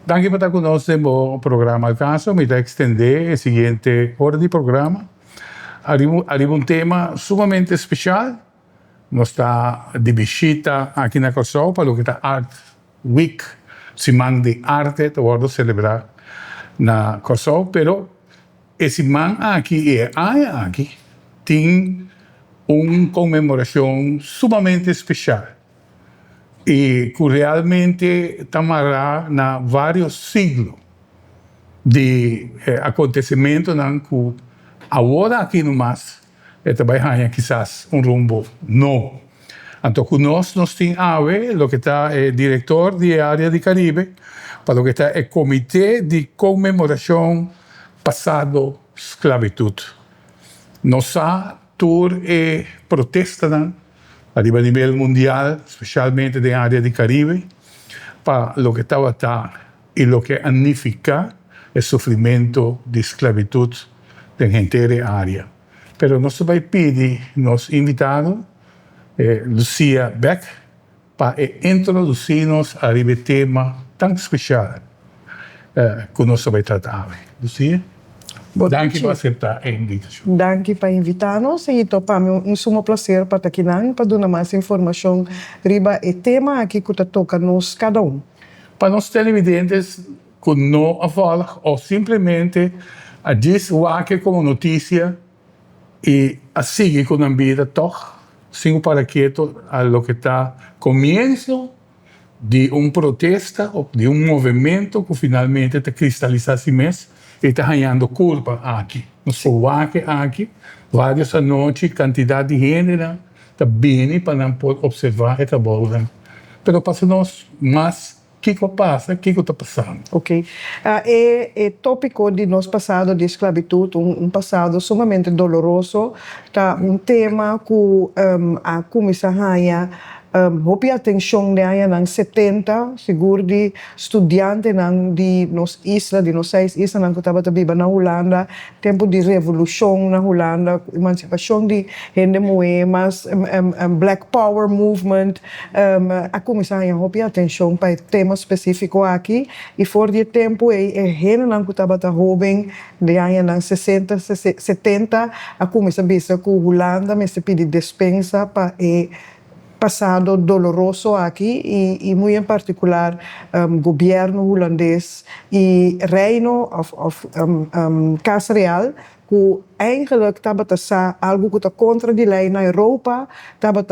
Danke por estar conosco no programa Alcanço. Me dá extender a seguinte hora de programa. Arriba um tema sumamente especial. Nós está de visita aqui na Kosovo para o que está Art Week, semana de arte, que vamos celebrar na Kosovo. Pero esse semana aqui aqui tem uma comemoração sumamente especial. E que realmente tamará na vários siglos de acontecimento que agora aqui no mas trabalhando quizás rumbo novo. Então, conosco nós temos o que está diretor de área de Caribe, para o que está o Comitê de Comemoração Passado Esclavitud. Nós tour protesta a nível mundial, especialmente da área de Caribe, para o que estava e o que significa o sofrimento de esclavitud da inteira área. Pero nós vamos pedir nos invitados, Lucia Beck, para introduzir-nos a um tema tão especial que nós vamos tratar. Lucia? Danke por aceitar a invitação. Danke por invitar-nos e para mim é um sumo prazer para estar aqui para dar mais informação riba o tema aqui que toca nos cada um. Para nós televidentes que não falam ou simplesmente a diz o que como notícia e a seguir com a vida toch, sem para quieto a lo que está começo de protesta ou de movimento que finalmente está cristalizando-se mesmo. E está ganhando culpa aqui. Nós aqui, várias noites, quantidade de gente está bem para não poder observar e trabalhar. Mas para nós, mas o que passa, o que está passando? Ok. É tópico de nosso passado de esclavitud, passado sumamente doloroso, tá tema que a comissão hopi atenção de aí nang 70 seguro de estudante nang de nos isla de nos 6 islas nang kutaba tabiba na Holanda tempo de revolução na Holanda emancipação de gente mas Black Power Movement a comissão hopi atenção para tema específico aqui e for de tempo gente nang kutaba ta jovem de aí nang 60 70 a comissão bisa que Holanda me se pede dispensa para passado doloroso aqui e muito em particular governo holandês e reino of Casa Real que eigenlijk estava algo que está contra de lei na Europa estava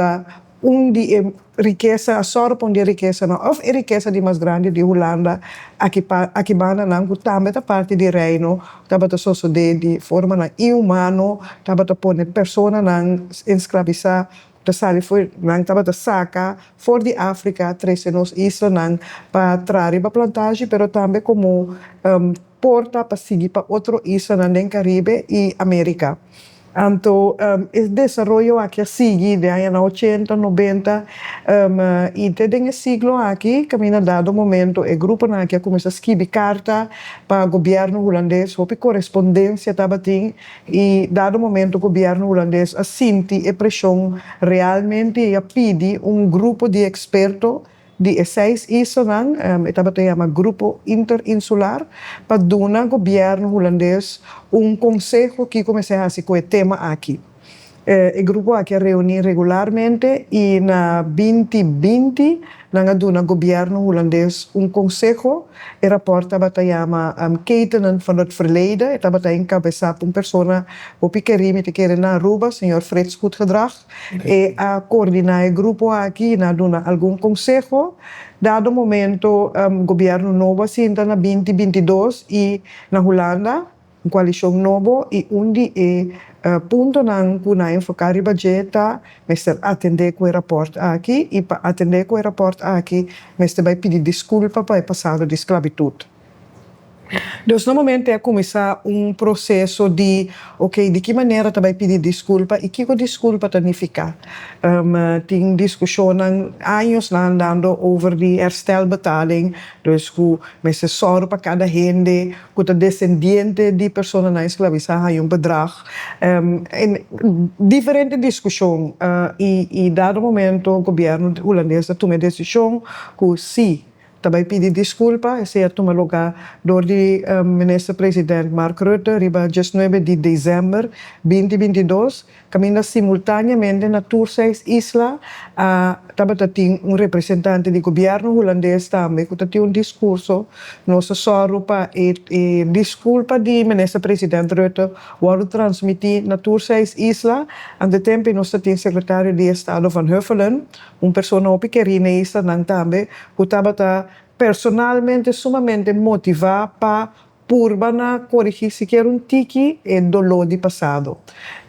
de riqueza a sorte de riqueza não of riqueza de mais grande de Holanda aqui bana não que também está parte de reino estava de forma na inhumano estava pôr pessoa não escravizar Tasali foi nang taba saca for de África três nos islas nang para trazer para plantagem, pero também como porta para seguir para outro isla nang Caribe e América. Então, esse desenvolvimento aqui sigue de aí na 80, 90 e desde esse siglo aqui, caminha dado momento, o grupo aqui começa a escrever carta para o governo holandês, houve correspondência estava e dado momento o governo holandês assente a pressão realmente e pede grupo de expertos de 6 islas, estava chama grupo interinsular para dar ao governo holandês conselho que começa a com o tema aqui. O grupo aqui reúne regularmente e na 2020 nanga do governo holandês conselho e rapporta chama Ketenen van het Verleden estava encabeçado por pessoa o piquerime te quer na Aruba, senhor Frits Goedgedrag e a coordenar o grupo aqui na dona algum conselho dado momento governo novo assim na 2022 e na Holanda coalição novo e onde punto nang kunai focar budgeta, mister atender com o rapport aqui e para atender com o rapport aqui, mister vai pedir desculpa para o passado de esclavitud. Então, no momento é começar processo de, de que maneira tu vai pedir desculpa e que desculpa significa. Tem discussão há anos andando over de herstelbetaling, dus que mensen zorgen para cada gente, que o descendente de pessoas na esclavizada bedrag. Diferente discussão e dado momento o governo holandês tomou a decisão que sim, também pedir desculpa, esse é tomar lugar do ministro-presidente Mark Rutte, riba 19 de dezembro 2022, caminha simultaneamente na Tour 6 Isla, também tem representante do governo holandês também, que tem discurso, nosso sorro para desculpa do ministro-presidente Rutte, wordt transmitir na Tour 6 Isla, aan de tempo nós temos secretário de Estado van Huffelen, pessoa que queria isso também, que estava personalmente sumamente motivado para na corrigir sequer tiki e dolor de passado.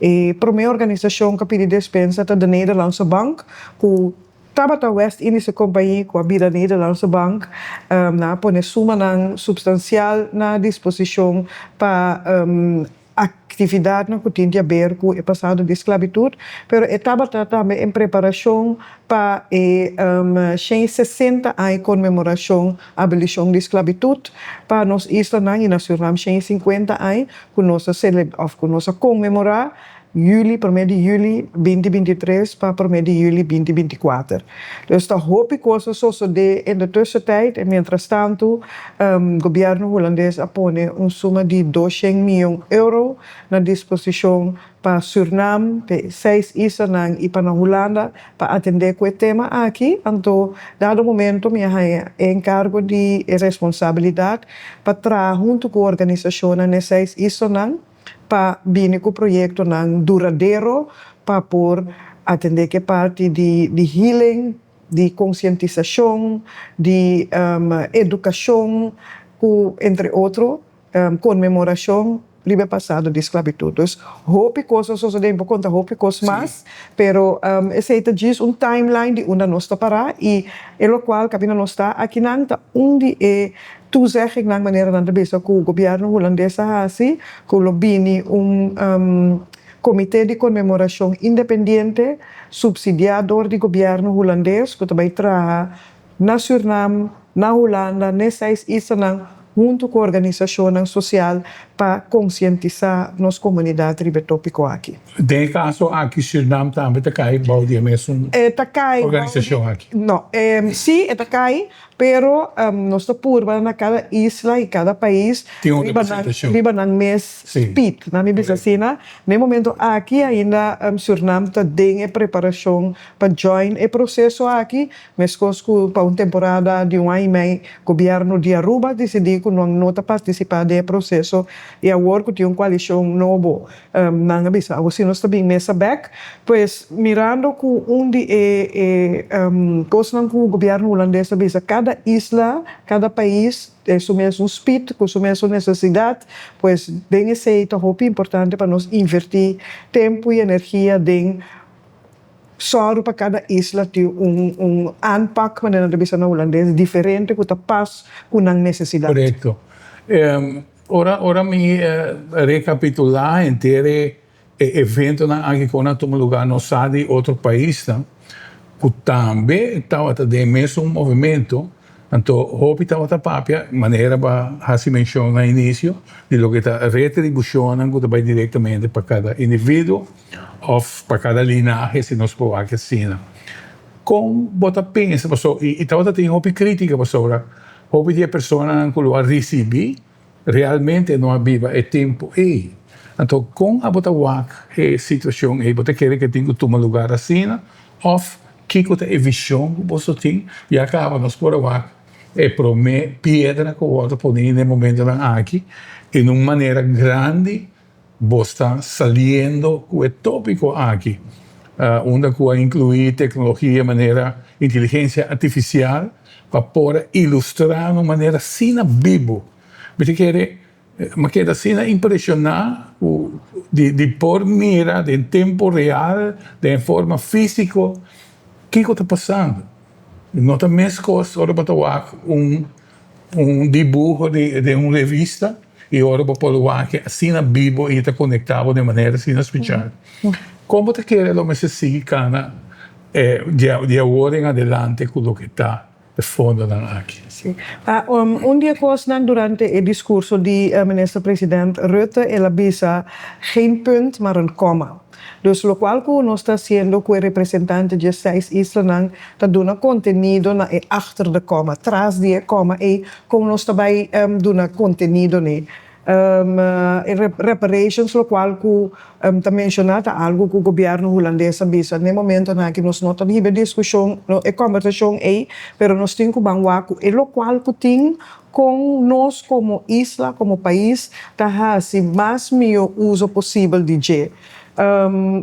E para minha organização que pediu dispensa da Nederlandse Bank, que Tabata West Indische Companhia, com a vida da Nederlandse Bank, na pone suma substancial na disposição para atividade que tinha a ver com o passado de esclavitud, mas estava também em preparação para 60 anos de comemoração da abolição da esclavitud, para nós isla e nacional 50 anos, que nós comemorar juli, 1 de juli 2023 para 1 de juli 2024. Dus está hoop coisas suceder em de tussentijd en mientras tanto, governo holandês apone suma de 200 milhões de euros na disposição para Suriname, para 6 islas e para a Holanda, para atender com o tema aqui. Então, dado momento, minha encargo de responsabilidade para trabalhar junto com a organização nas 6 islas, para vir com o projeto duradouro, para por atender que parte de healing, de conscientização, de educação, entre outros, comemoração do passado de esclavitud. Dus hoop ik coisas sucedem por conta hoop ik coisas mais, pero esse diz timeline de onde nós está parar e o qual cabina nós está aqui nanta onde toezegging na maneira na cabeça que o governo holandês assim, que o bini comitê de comemoração independente subsidiado do governo holandês que também trabalha na Suriname, na Holanda, nessas islas junto com a organização social para conscientizar nossa comunidade de tópico aqui. Tem caso aqui Suriname também está cai balde mesmo organização aqui. Não, sim, está cai, pero nós por na cada isla e cada país tem uma representação. Riba mês speed, na minha vecina. No momento aqui ainda Suriname está em preparação para join o processo aqui, mas para uma temporada de ano e meio, o governo de Aruba decidiu que não está participar do processo e agora que tem uma coalição nova na Gabisa. Assim nós também nessa back, pois mirando com onde coisa que o governo holandês avisa cada isla, cada país assume um speed, assume a sua necessidade, pois tem esse muito importante para nós investir tempo e energia em só para cada isla ter aanpak wanneer de bisa na holandês diferente que está pas com a necessidade. Correto. Ora me recapitular inteiro evento na aqui quando toma lugar no de outro país, que também estava de mesmo movimento. Então, hope estava a papia maneira para se mencionar no início de lo que está retribuição que vai diretamente para cada indivíduo ou para cada linhagem se nós for aqui assim. Como você pensa, pessoal, e estava tem hope crítica, pessoal, hope de pessoa que lo recebi realmente não viva o tempo aí. Então, com a bota a situação aí, você quer que tenha tomar lugar assim, ou que é a visão que você tem e acaba nos por para mim pedra que você pode no momento aqui e de uma maneira grande você está saliendo com o tópico aqui onde vai incluir tecnologia de maneira inteligência artificial para poder ilustrar de uma maneira assim vivo você quer mas queda assim impressionar de por mira em tempo real de forma física o que está passando. Não tem mais coisa, agora para dibujo de uma revista e agora para que assim vivo e está conectado de maneira assim especial. Como você quer que se siga de agora em adelante com o que está de fondo dan aqui. Sim. Um dia coisa durante o discurso de minister-president Rutte, ela bisa geen punt, maar een komma. Dus lo qual que nós está sendo com o representante de 6 islas está dando contenido na achter de komma, atrás de komma e como nós também dando contenido né. Reparations, lo qual que está mencionado algo que o governo holandês bisa. No momento na que nós não temos discussão, conversação aí, pero nós temos que banguar e lo qual que tem com nós como isla, como país, tá assim mais melhor uso possível de je.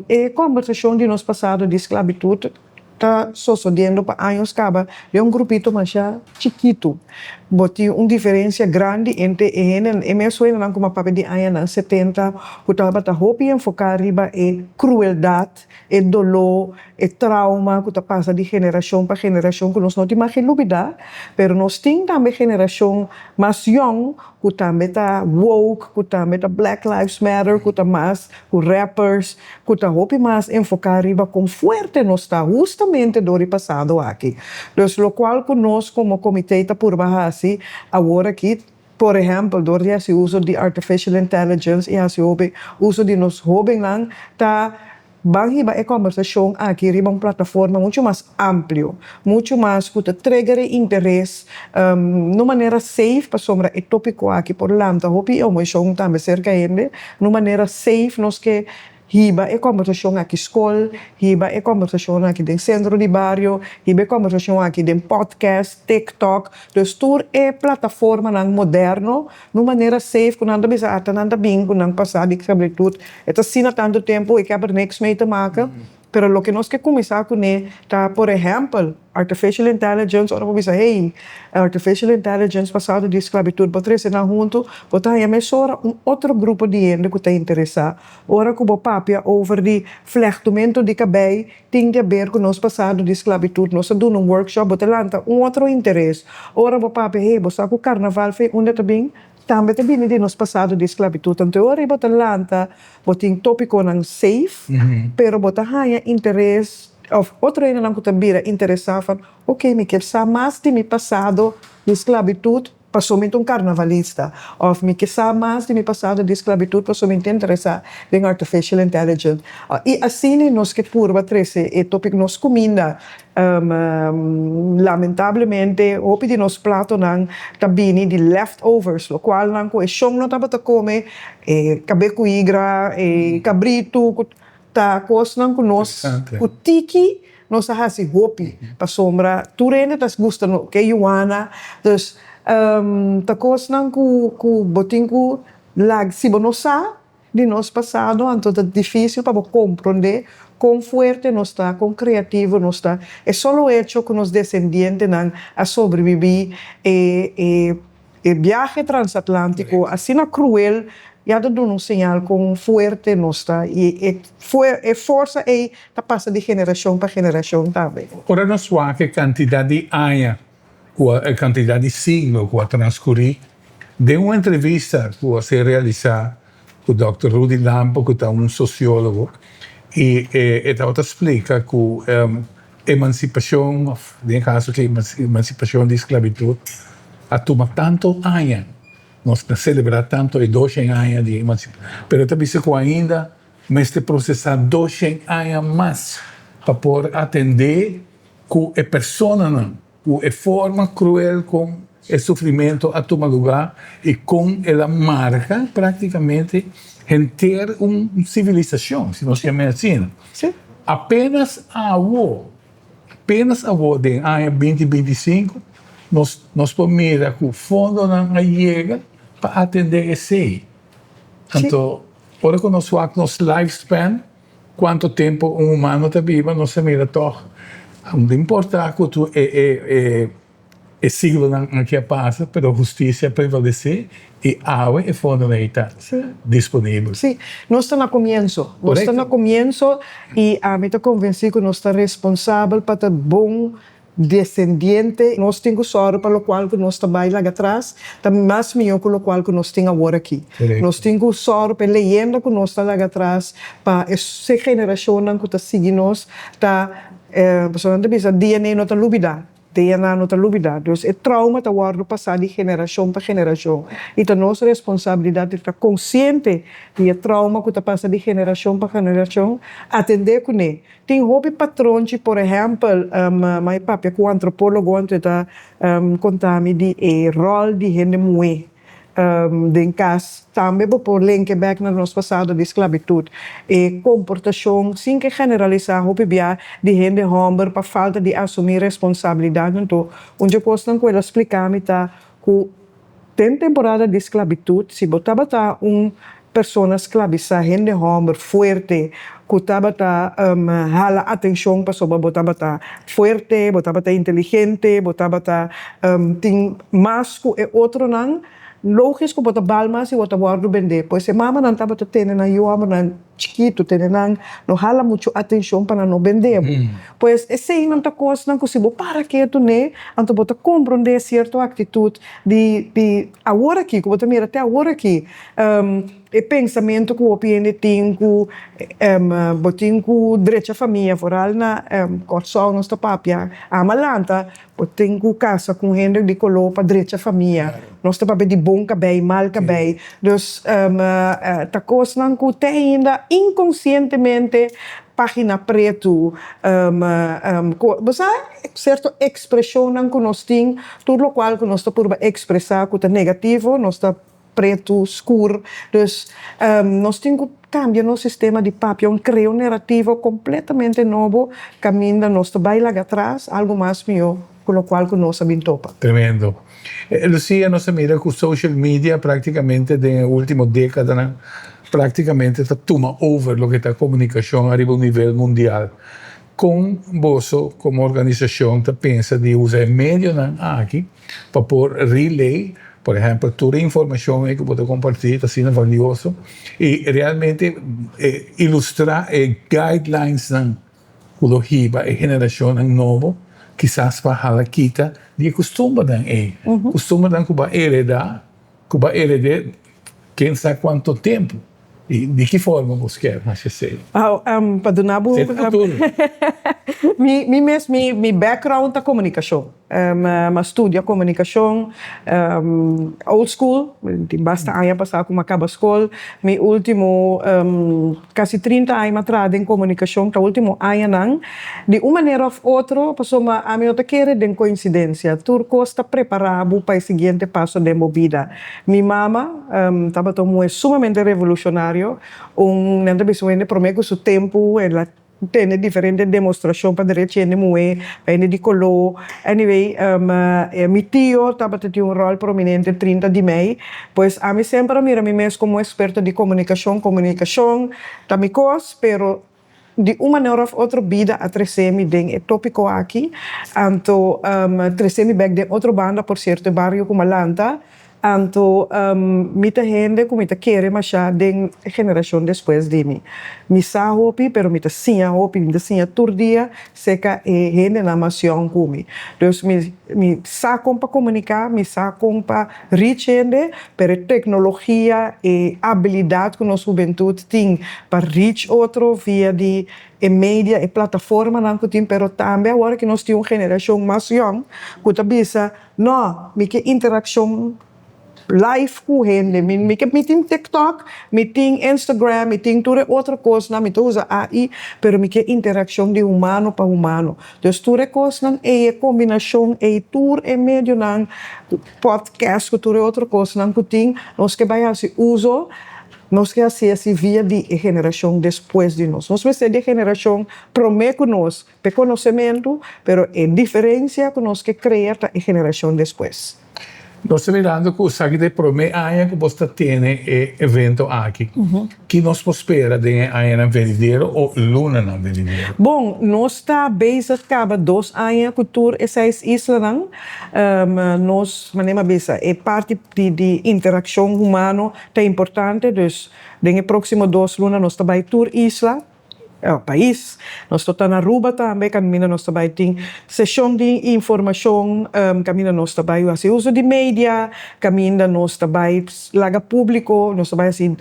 E conversação de nós passado de esclavitud está sucedendo para anos caba de grupito mais chiquito. Boti diferença grande entre e me suena como papel de anos 70, que estava hopi enfocar riba e crueldade, e dolor, e trauma que passa de geração para geração que nós não temos novidade, pero nós temos também geração mais young, que também está woke, que também está Black Lives Matter, que está mais com rappers, que está hopi mais enfocar riba com forte nós está justamente do ano passado aqui. Então, lo qual que nós como comitê está por baixo agora aqui, por exemplo, door esse uso de artificial intelligence e esse uso de nos jovens lá, tá banhiba a conversação aqui riba uma plataforma muito mais amplo, muito mais que trigger interesse, numa maneira safe para sombra e tópico aqui por lá, tá hopi eu me chamo também cerca ele, numa maneira safe nós que hiba e conversação aqui escola, hiba e conversação aqui dentro centro de barrio, hiba e conversação aqui dentro podcast, TikTok, dus tour e plataforma nang moderno, numa maneira safe, que nanda bisa ata nanda bing, que nang passado que sabe tudo, eta sina tanto tempo e que aber niks mee te maken. Pero lo que nós que começar com tá, por exemplo, artificial intelligence, ora vamos dizer, hey, artificial intelligence passado de esclavitud, botrese na junto, botar a mesora outro grupo de gente que está interessado. Ora que o papia over de flechtumento de cabelo, tem de ver com nós passado de esclavitud, nós dando workshop, botar lanta outro interesse. Ora o papia, hey, botar com carnaval, foi onde também também tem de nos passado de esclavitud. Tanto ora botar lanta, botar tópico não safe, pero botar hanya interesse of outro ainda não que também interessava, ok, me quer saber mais de meu passado de esclavitud, para somente carnavalista, ou me quer saber mais de meu passado de esclavitud, para somente interessar em artificial intelligence. E assim nós que por batrese e tópico nos comida, lamentavelmente, hopi de nos prato nang tabini de leftovers, lo qual nang ko e siyong no taba ta come, kabe kuigra, cabrito, ta kos nang ko nos, kutiki, nos hasi hopi, pa sombra, turene tas gusta no, que Joana, dus, ta kos nang ku boting ku lag sibonosa, de nós passado, então é difícil para compreender quão forte nós está, quão criativo nós está. É só o hecho que nos descendentes não a sobreviver e viagem transatlântico, assim na cruel, já dá um sinal quão forte nós está e força está passando de geração para geração também. Ora nós vemos que a quantidade de anos, a quantidade de siglos que transcorrido, de uma entrevista que você realizar com o Dr. Rudy Lampo, que é sociólogo, e ele explica que emancipação, no caso que emancipação de esclavitud, a toma tanto anos, nós celebramos tanto 200 anos de emancipação, mas também se ainda este processar 200 anos mais para poder atender que a pessoa, que a forma cruel com o sofrimento a tomar lugar e com ela marca praticamente em ter uma civilização, se nós chamamos assim. Sim. Apenas a avó de ano 2025, nós podemos que o fundo não chega para atender esse. Então, ora que nós falamos nosso lifespan, quanto tempo um humano está vivo, nós mira toch. Não importa que tu é siglo que passa, mas a justiça prevalece e água e fundo não está disponível. Sim, nós estamos no começo. Nós estamos no começo e a mim está convencido que nós estamos responsáveis para ter bom descendente. Nós temos sorte para o qual que nós trabalhamos lá atrás, também mais melhor que o qual que nós temos agora aqui. Nós temos sorte para a leyenda que nós estamos lá atrás, para essa geração que está seguindo nós, está, pessoalmente, a DNA não está lubida. de na não tá lubida. Dus é trauma tá guardo passar de geração para geração. E tá nossa responsabilidade de estar consciente de trauma que tá passa de geração para geração, atender com ele. Tem hobby patrão, por exemplo, meu papai que é antropólogo, ontem tá contando de rol de gente mulher. Den cas também por link back na nosso passado de esclavitud e comportação sem que generalizar o PBA de gente homem para falta de assumir responsabilidade então onde eu posso não explicar me tá que tem temporada de esclavitud se botava tá pessoa esclavizada gente homem forte que estava hala atenção para sobre botava tá forte botava tá inteligente botava tá tem mais que outro não logis ko bota balma si bota guardo bende pois se mama não tava tendo na eu amo na chiquito tendo não hala muito atenção para não vender pois esse não tá coisa não consigo para que tu né anto bota compreender certa atitude de agora aqui que bota mira até agora aqui e pensamento que o opinião tem que botin que direito à família foral na corso nosso papia a malanta botin que casa com gente de colo para direito à família nosso papia de bom cabei mal cabei dus tá coisa não que tem ainda inconscientemente página preto você certa expressão não que nós tem tudo o qual que nós está por expressar que é negativo nós está preto escuro dus nós temos que cambiar nosso sistema de papel criar narrativo completamente novo caminho nós está bailar atrás algo mais melhor com o qual que nós sabemos topa Tremendo. Lucia, nós mira que o social media praticamente na última década né, praticamente está toma over lo que está a comunicação a nível mundial. Com você, como organização, está pensa de usar meio né, aqui para pôr relay por exemplo, toda a informação que pode compartilhar está sendo valioso e realmente ilustrar guidelines na cultura e geração nova, quizás para a quita de costume costume que vai heredar, quem sabe quanto tempo. E de que forma você quer fazer? Para donar mi background é comunicação. Estudio comunicação, old school, basta anos passar como acaba a escola. Mi último, quase 30 anos atrás em comunicação, o último ano não. De uma maneira ou outra, passou a minha outra de coincidência. Turco está preparado para o seguinte passo de movida. Mi mama estava sumamente revolucionário. Não tem prometo seu tempo, ela tem diferentes demonstrações para direito de mulher, para de color. Anyway, meu tio estava tendo rol prominente 30 de maio, pois a mim sempre mira me mesmo como experta de comunicação, também coisa, pero de uma maneira ou outra vida a trecemi den tópico aqui, então trecemi back de outra banda por certo barrio como Lanta. Então, muita gente que me quer machar de geração depois de mim. Me sa hopi, pero me sinha hopi, me sinha turdia, seca e gente na nação comigo. Então, me sacam para comunicar, me sacam para reach pero tecnologia e habilidade que nossa juventude tem para reach outro via de mídia e plataforma não que tem, pero também agora que nós temos uma geração mais young, que tá bisa, não, me que interação live com gente, me tem TikTok, me tem Instagram, me tem toda outra coisa, me usa AI, pero me que interação de humano para humano. Então, toda coisa é a combinação, é tour e meio não podcast, que toda outra coisa não que tem, nós que vai fazer uso, nós que fazer via de geração depois de nós. Nós vamos ser de geração promete nós, per conhecimento, pero é diferença que nós que criar a geração depois. Nós estamos mirando que o saque de primeiro ano que você tem evento aqui. Que nós espera de ano vendido ou luna não vendido? Bom, nós está base acaba 2 anos que tour essas islas não. Nós manema base é parte de interação humana é importante, dus den próximo 2 luna nós está vai tour isla. País. Nós estamos na Aruba também, caminho nós também tem sessão de informação, caminho nós também faz uso de mídia, caminho nós também laga público, nós também assim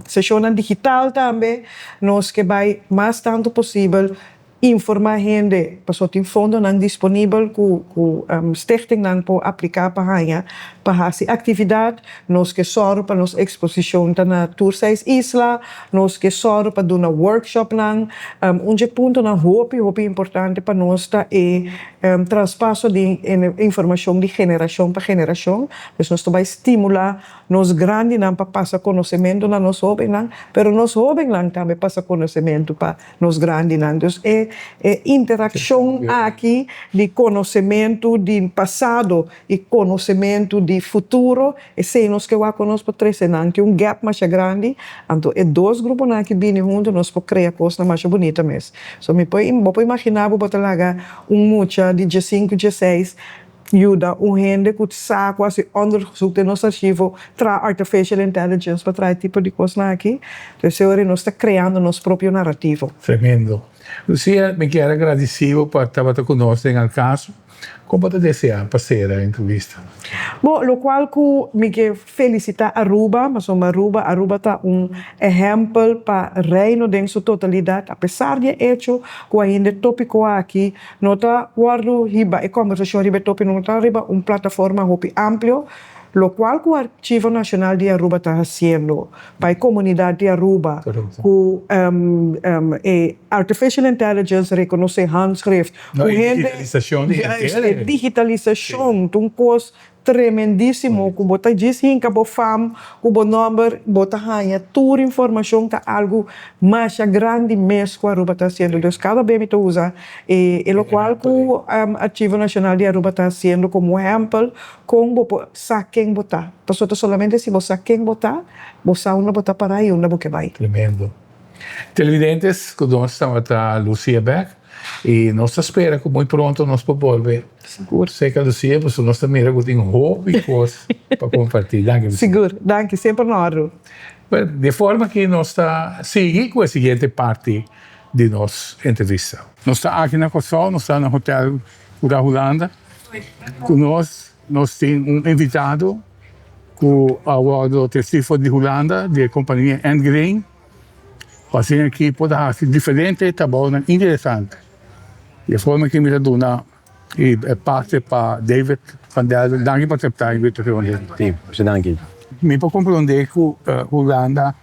sessão digital também, nós que vai mais tanto possível informar gente, passou tem fundo não disponível com stichting não para aplicar para ganhar para essa atividade, nós que sorro para nos exposição na Tour 6 Isla, nós que sorro para dar uma workshop não, onde ponto na hope importante para nós tá transpasso de informação de geração para geração, então nós vai estimular nós grande não para passar conhecimento na nós jovem não, pero nós jovem não também passa conhecimento para nós grande não, então interação aqui de conhecimento de passado e conhecimento de futuro e se nós que vai conosco para três não que gap mais grande então dois grupos não que vêm juntos nós para criar coisa mais bonita mesmo so me pode imaginar vou botar mucha de 15 16 ajuda gente que sabe quase onderzoek de nosso arquivo tra artificial intelligence para trazer tipo de coisa aqui então agora nós está criando nosso próprio narrativo. Tremendo. Lucia, me quero agradecido por estar conosco em caso. Como você deseja passar a entrevista? Bom, lo qual que me quero felicitar Aruba, mas Aruba está exemplo para reino em sua totalidade, apesar de hecho que ainda tópico aqui, não está guardo riba e conversação riba tópico não está riba plataforma hopi amplio, lo qual que o Arquivo Nacional de Aruba está fazendo para a comunidade de Aruba, com Artificial Intelligence reconhece handschrift, digitalização, um coisa tremendíssimo, que bota diz hinca bo fam, que bo number, bota hanha, toda informação tá algo mais grande mesmo que a Aruba está fazendo. Então, cada vez que usa, e lo qual que o Arquivo Nacional de Aruba está fazendo como exemplo, com bo saquem botar. Pastor, solamente se você saquem botar, você não botar para aí, não que vai. Tremendo. Televidentes, conosco estamos a Lucia Beck. E nós esperamos que muito pronto nós podemos voltar. Seguro. Sei que a Lucia, porque nós também temos roupa e coisas para compartilhar. Danke, Lucia. Seguro, danke, sempre na hora. De forma que nós seguimos com a seguinte parte de nossa entrevista. Nós estamos aqui na Kosovo, nós estamos no Hotel da Holanda. Conosco, nós temos invitado que o testigo de Holanda, da companhia Endgrain. Fazendo aqui pode ser diferente, tá bom, interessante. E a forma que me dá e parte para David Van Delden, danke por aceitar a invitação. Sim, danke. Me pode compreender que a Holanda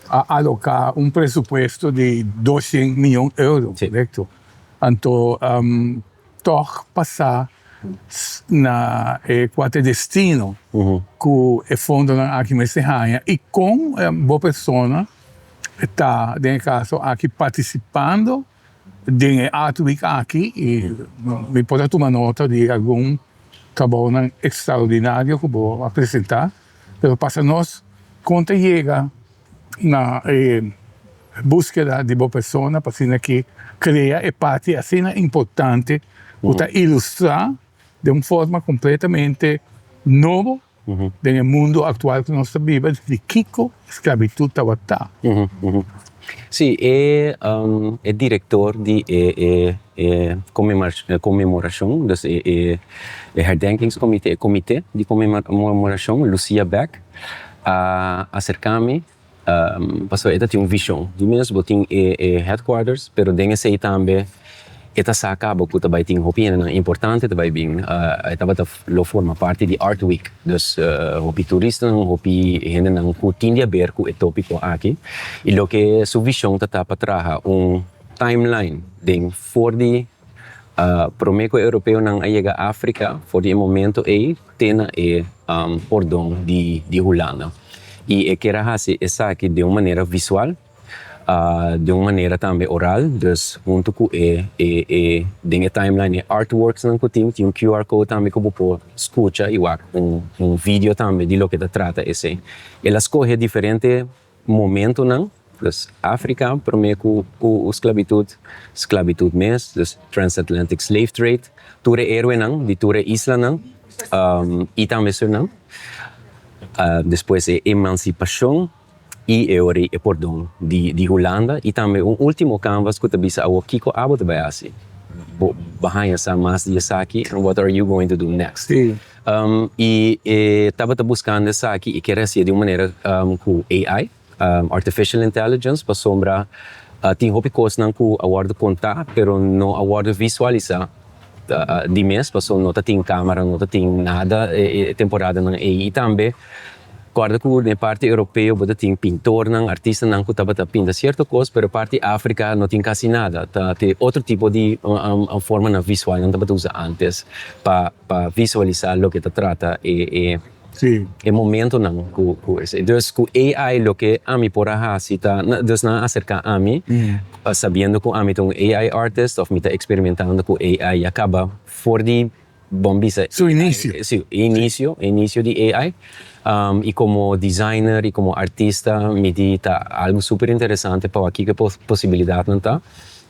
alocar presupuesto de 200 milhões de euros, correto? Então, toch passar na quatro destino que é fundo aqui nesse raia e com boa pessoa está, nesse caso, aqui participando de Art Week aqui e me pode tomar nota de algum trabalho extraordinário que vou apresentar. Mas para nós, quando chega na búsqueda de boa pessoa, para que cria é parte assim importante para ilustrar de uma forma completamente nova no mundo atual que nós vivemos de Kiko esclavitud está. Sim, é diretor de comemoração, dus herdenkingscomité de comemoração, Lucia Beck, acerca-me, passou esta tem visão, de mesmo tem headquarters, pero tem esse também esta acaba que também tem opinião importante também bem estava lo forma parte de Art Week dus hopi turista hopi gente não curtinha ver com o tópico aqui e lo que sua visão tá para trazer timeline de for de promeco europeu não chega à África for de momento tena pordão de Holanda e quer fazer essa aqui de uma maneira visual de uma maneira também oral, dus junto com a timeline artworks não tem QR code também que você escuta e vídeo também de lo que trata esse. Ela escolhe diferente momento não, dus África, primeiro o esclavitud mesmo, dus transatlantic slave trade, ture héroe não, de ture isla não, e também sur não, depois emancipação e ori e pordão de Holanda e também último canvas que também o Kiko abo também assim bahaya sa mas dia aqui and what are you going to do next e estava buscando essa aqui e queria ser de uma maneira com AI artificial intelligence para sombra Tem hopi coisas não que awardo contar, pero não awardo visualizar. De mês, passou não tem câmera, não tem nada, temporada não e também guarda que na parte europeia você tem pintor, não artista não que estava pinta certa coisa, pero parte África não tem quase nada, tem outro tipo de forma na visual não estava usar antes para visualizar o que te trata Sí. e momento não então com AI o que a mim por ahí se tá dus não acerca a mim sabendo que a mim um AI artist of me tá experimentando com AI acaba for de bombisa Su inicio. sí, inicio de AI e como designer e como artista me dita algo super interessante para aqui que possibilidade não tá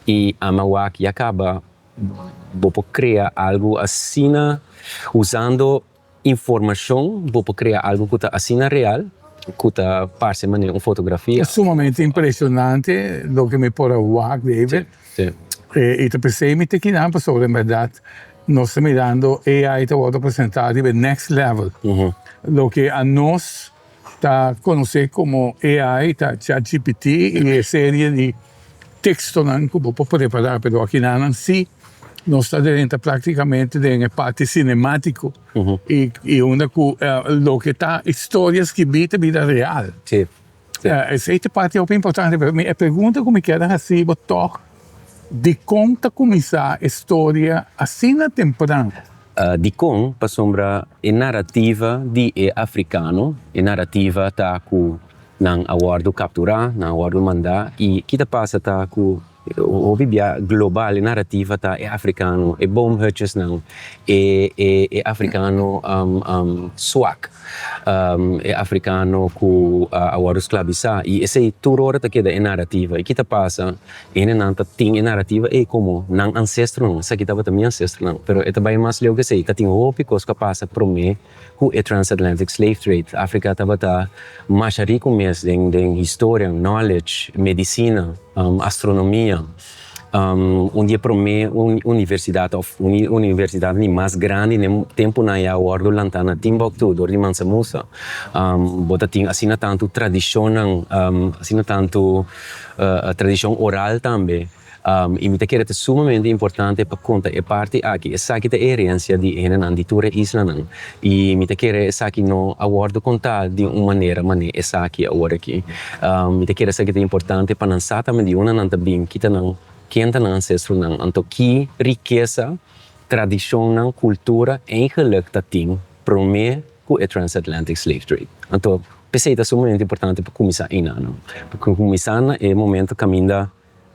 e a mawak acaba vou criar algo assim usando informação, vou criar algo que está assim real, que está parece uma fotografia. Es sumamente impresionante lo que me pone a David. Sí. Y te pensé mi te quedaba sobre en verdad nos está mirando AI te voy a presentar de next level. Lo que a nos está conocer como AI, está ChatGPT y serie de texto que puedo preparar, pero aquí nada sí nos está dentro prácticamente de la parte cinemático y una lo que está historias que vive vida real. Sí. Sí. Essa parte é muito importante para mim. A pergunta que me quero assim, de conta começar a história assim na temprana. De com para sombra a narrativa de africano, a narrativa tá com nang award capturar, nang award mandar e kita passa tá com o bibia global narrativa tá é africano é bom hutches não é africano swag é africano com award escravizar e esse turora tá que é narrativa e kita passa e não tá tem narrativa é como nang ancestro não essa kita também ancestro não pero é também mais legal que sei tá tem o picos que passa pro me com é transatlantic slave trade África tava tá mais rico mesmo em história knowledge medicina astronomia dia para mim universidade mais grande no tempo na ya ordo lantana Timbuktu do de Mansa Musa bota tinha assim tanto tradição assim tanto tradição oral também e me quer é sumamente importante para contar é parte aqui essa aqui é herência de enanditura islã e me quer essa aqui no awardo contar de uma maneira essa aqui agora aqui me quer essa aqui é importante para lançar também de uma nanta bem que tá não quem tá não ancestro não então que riqueza tradição não cultura em geluk tá tem para mim com a transatlantic slave trade então pensei é sumamente importante para começar não porque começar é momento caminho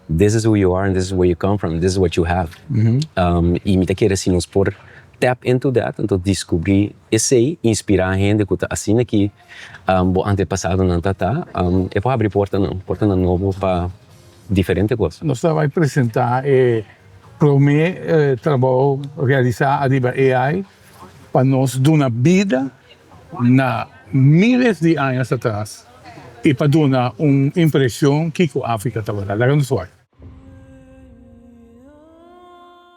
this is who you are and this is where you come from. This is what you have. E me quer assim nos por tap into that, então descobrir esse inspirar a gente que está assim aqui, o antepassado não tá, é para abrir porta novo para diferente coisas. Nós vai apresentar para mim trabalho realizar a AI para nós dar uma vida na milhares de anos atrás e para dar uma impressão que a África estava lá.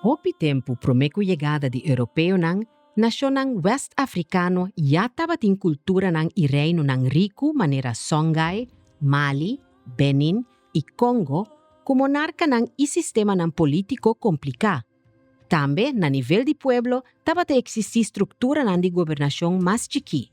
Hopi tempo promeku chegada de europeu nang, nasyon ng West Africano yata bating kultura ng ireino ng rico manera Songhai, Mali, Benin e Congo como monarca ng isistema ng politiko komplika. Tambe na nivel di pueblo tabate existi struktura ng di gobernasyon mas chiki.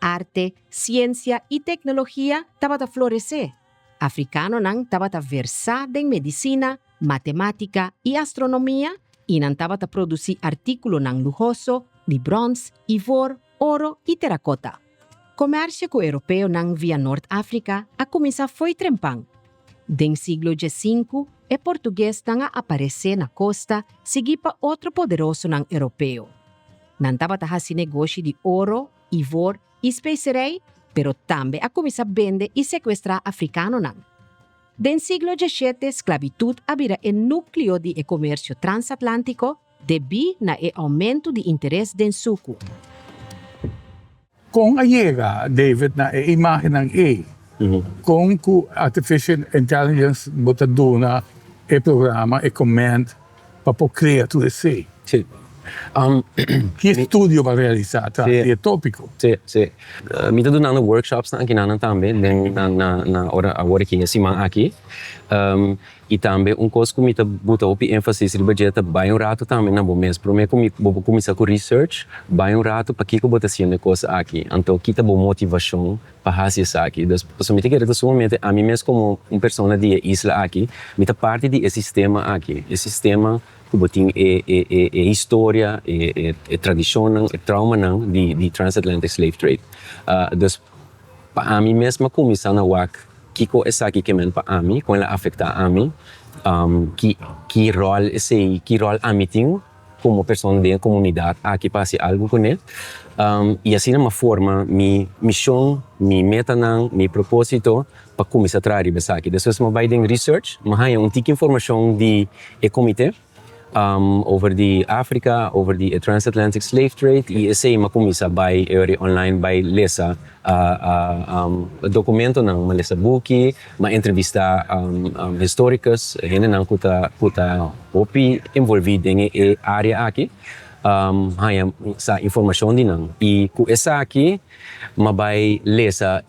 Arte, ciencia e tecnología tabata florece. Africano nang tabata versa den medicina, matemática e astronomia e não estava a produzir artículo nang lujoso de bronze, ivor, ouro e terracota. Comércio com o europeu nang via Norte África a começar foi trempang. Den siglo V, o português nang aparecer na costa, seguir para outro poderoso nang europeu. Não estava a fazer negócio de ouro, ivor e especiaria, pero também a começar a vender e sequestrar africano nang. Den siglo XVII, esclavitud había el núcleo de comercio transatlántico debido na aumento de interés den suco. Com a chega, David, na imagem ng AI, com o Artificial Intelligence bota duna programa e command para criar tudo isso. Sim. Que estudo vai realizar, tá? É tópico. Sim. Me estou dando workshops na aqui também, na hora agora que assim aqui. E também coisa que me bota o ênfase no budget vai rato também na bom mês. Para mim, como começar com research, vai rato para que eu botar assim coisa aqui. Então, que tá boa motivação para fazer isso aqui. Então, me tem que realmente a mim mesmo como pessoa de isla aqui, me tá parte de sistema aqui. Esse sistema que tem história, tradição, trauma de transatlantic slave trade. Então, para mim mesmo começar na WAC, Kiko essa aqui que men para mim, como ela afeta a mim, que rol esse, que rol a mim tenho como pessoa da comunidade aqui para fazer algo com ele. E assim é uma forma, minha missão, minha meta, meu propósito para começar a trabalhar isso aqui. Depois eu vai em research, mas há tipo de informação de comitê over the Africa, over the transatlantic slave trade, e esse é começa by online by lesa documento nang malesa buki, ma entrevista históricas, hene nang kuta opi envolvido em área aqui. Haya sa informação din nang e ku essa aqui mabay lesa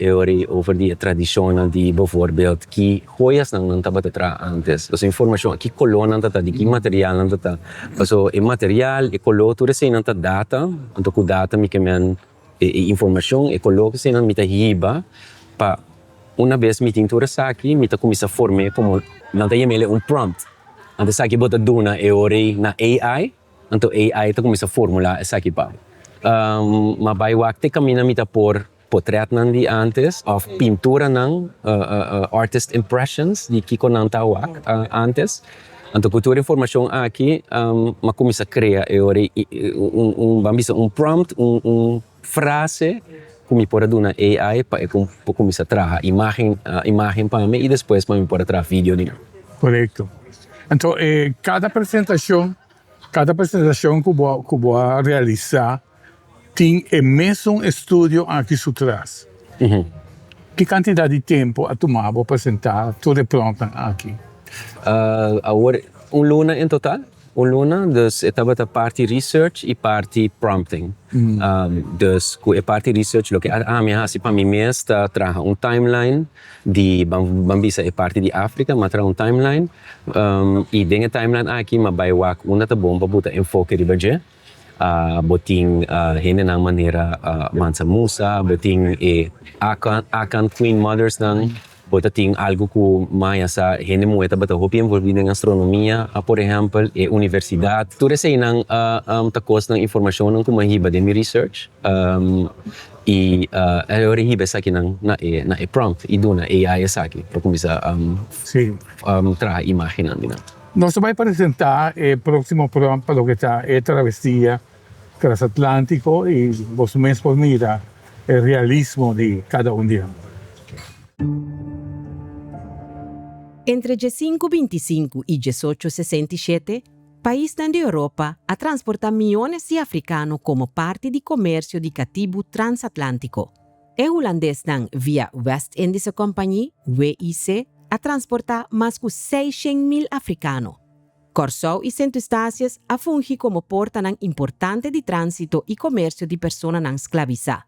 over the traditional di bijvoorbeeld ki joyas nang tabatatra antes. So informação ki kolon nang tata di ki material nang tata. So material e kolo tu resen nang data, anto ku data mi kemen informação e kolo kasi nang mita hiba pa una vez mi tintura sa aqui mita kumisa forme como nang tayemele prompt. Antes sa aqui bota duna na AI. Então AI itu começa a formula essa aqui pa. Mabay wakte kami na mita por portrait nandi antes of pintura nang artist impressions di kiko nang tawak antes. Então cultura informação aqui makumisa a criar bambisa prompt frase kumi pora duna AI pa kumisa a traha imagem para mim e depois para mim pora traha vídeo din. Correcto. Então, cada apresentação que vou realizar tem o mesmo estúdio aqui atrás. Que quantidade de tempo a tomar para apresentar tudo pronto aqui? Agora, luna em total. Luna, dus estava a parte research e parte prompting. Dus a parte research, lo que minha para mim mesmo traga timeline de bambisa a parte de África, mas traga timeline e dentro timeline aqui mabay wak una ta bomba buta enfoque de budget. Boting hene nang maneira mansa musa, boting akan queen mothers nang bota ting algo que mais sa hene moeta bata hopi envolvido em astronomia, por exemplo, universidade. Tudo isso aí nang takos nang informação nang kumahiba de mi research. E eu rehiba sa aqui na prompt e duna AI sa aqui para começar trazer imagem nang dinan. Nós vamos apresentar o próximo programa para o que está a travessia transatlântico e você mesmo mira o realismo de cada de nós. Entre 1525 y 1867, país de Europa a transportar millones de africanos como parte del comercio de cativo transatlántico. El holandés via West Indies Compagnie, WIC, a transportar más de 600.000 africanos. Curaçao y Saint Eustatius a fungir como porta importante de tránsito y comercio de personas esclavizadas.